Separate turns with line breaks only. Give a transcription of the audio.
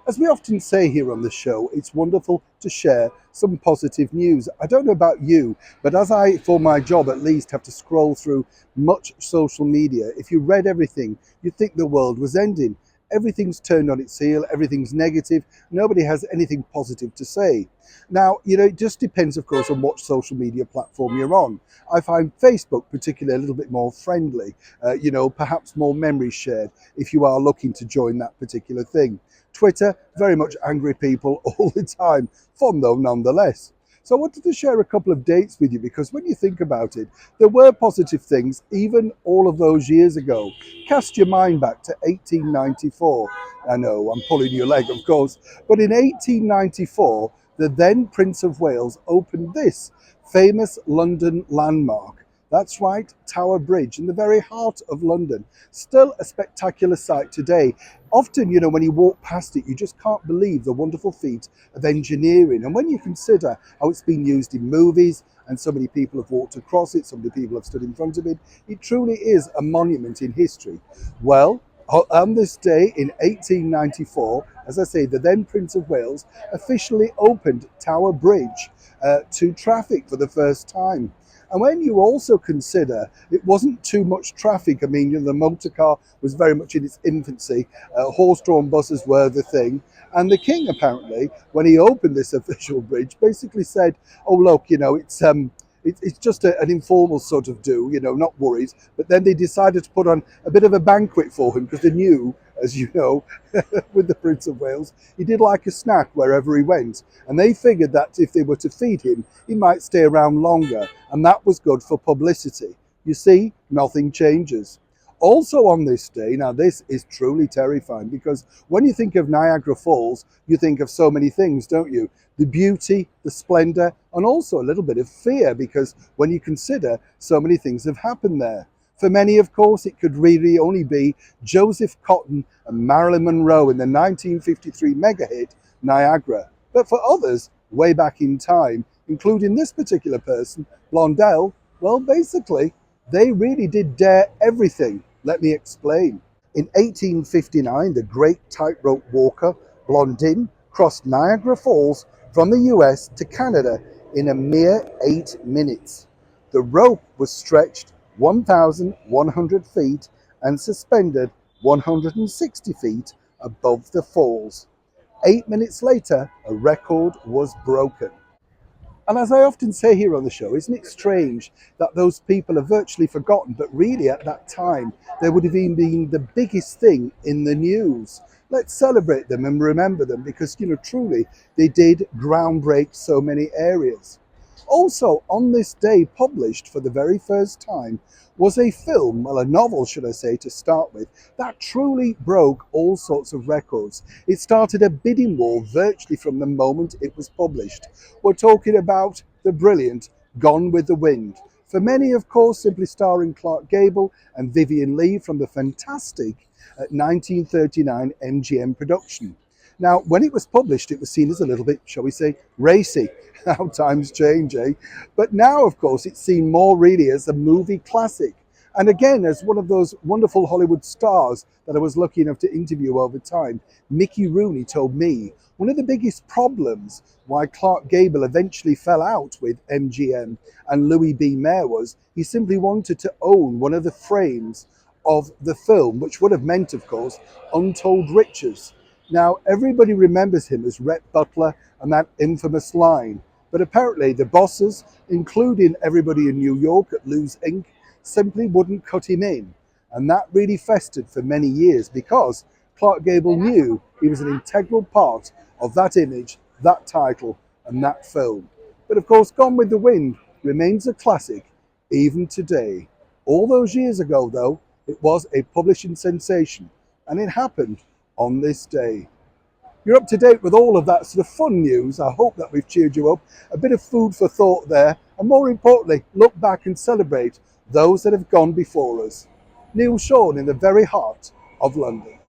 As we often say here on the show, it's wonderful to share some positive news. I don't know about you, but as I, for my job at least, have to scroll through much social media, if you read everything, you'd think the world was ending. Everything's turned on its heel, everything's negative, nobody has anything positive to say. Now, it just depends, of course, on what social media platform you're on. I find Facebook particularly a little bit more friendly, perhaps more memories shared if you are looking to join that particular thing. Twitter, very much angry people all the time, fun though nonetheless. So I wanted to share a couple of dates with you because when you think about it, there were positive things even all of those years ago. Cast your mind back to 1894. I know, I'm pulling your leg, of course, but in 1894, the then Prince of Wales opened this famous London landmark. That's right, Tower Bridge in the very heart of London. Still a spectacular sight today. Often, when you walk past it, you just can't believe the wonderful feat of engineering. And when you consider how it's been used in movies, and so many people have walked across it, so many people have stood in front of it, it truly is a monument in history. Well, on this day in 1894, as I say, the then Prince of Wales officially opened Tower Bridge to traffic for the first time. And when you also consider it wasn't too much traffic, I mean, the motor car was very much in its infancy, horse-drawn buses were the thing. And the king, apparently, when he opened this official bridge, basically said, oh, look, it's just an informal sort of do, not worries. But then they decided to put on a bit of a banquet for him because they knew, as you know, with the Prince of Wales, he did like a snack wherever he went. And they figured that if they were to feed him, he might stay around longer. And that was good for publicity. You see, nothing changes. Also on this day, now this is truly terrifying because when you think of Niagara Falls, you think of so many things, don't you? The beauty, the splendor, and also a little bit of fear because when you consider so many things have happened there. For many, of course, it could really only be Joseph Cotton and Marilyn Monroe in the 1953 mega hit Niagara. But for others, way back in time, including this particular person, Blondell, well, basically, they really did dare everything. Let me explain. In 1859, the great tightrope walker, Blondin, crossed Niagara Falls from the US to Canada in a mere 8 minutes. The rope was stretched 1,100 feet and suspended 160 feet above the falls. 8 minutes later, a record was broken. And as I often say here on the show, isn't it strange that those people are virtually forgotten, but really at that time, they would have even been the biggest thing in the news. Let's celebrate them and remember them because, truly, they did groundbreak so many areas. Also, on this day, published for the very first time, was a film, well, a novel, should I say, to start with, that truly broke all sorts of records. It started a bidding war virtually from the moment it was published. We're talking about the brilliant Gone with the Wind. For many, of course, simply starring Clark Gable and Vivien Leigh from the fantastic 1939 MGM production. Now, when it was published, it was seen as a little bit, shall we say, racy. How times change, eh? But now, of course, it's seen more really as a movie classic. And again, as one of those wonderful Hollywood stars that I was lucky enough to interview over time, Mickey Rooney told me one of the biggest problems why Clark Gable eventually fell out with MGM and Louis B. Mayer was he simply wanted to own one of the frames of the film, which would have meant, of course, untold riches. Now, everybody remembers him as Rhett Butler and that infamous line. But apparently the bosses, including everybody in New York at Lou's Inc., simply wouldn't cut him in. And that really festered for many years because Clark Gable knew he was an integral part of that image, that title, and that film. But of course, Gone with the Wind remains a classic even today. All those years ago, though, it was a publishing sensation, and it happened on this day. You're up to date with all of that sort of fun news. I hope that we've cheered you up. A bit of food for thought there. And more importantly, look back and celebrate those that have gone before us. Neil Sean in the very heart of London.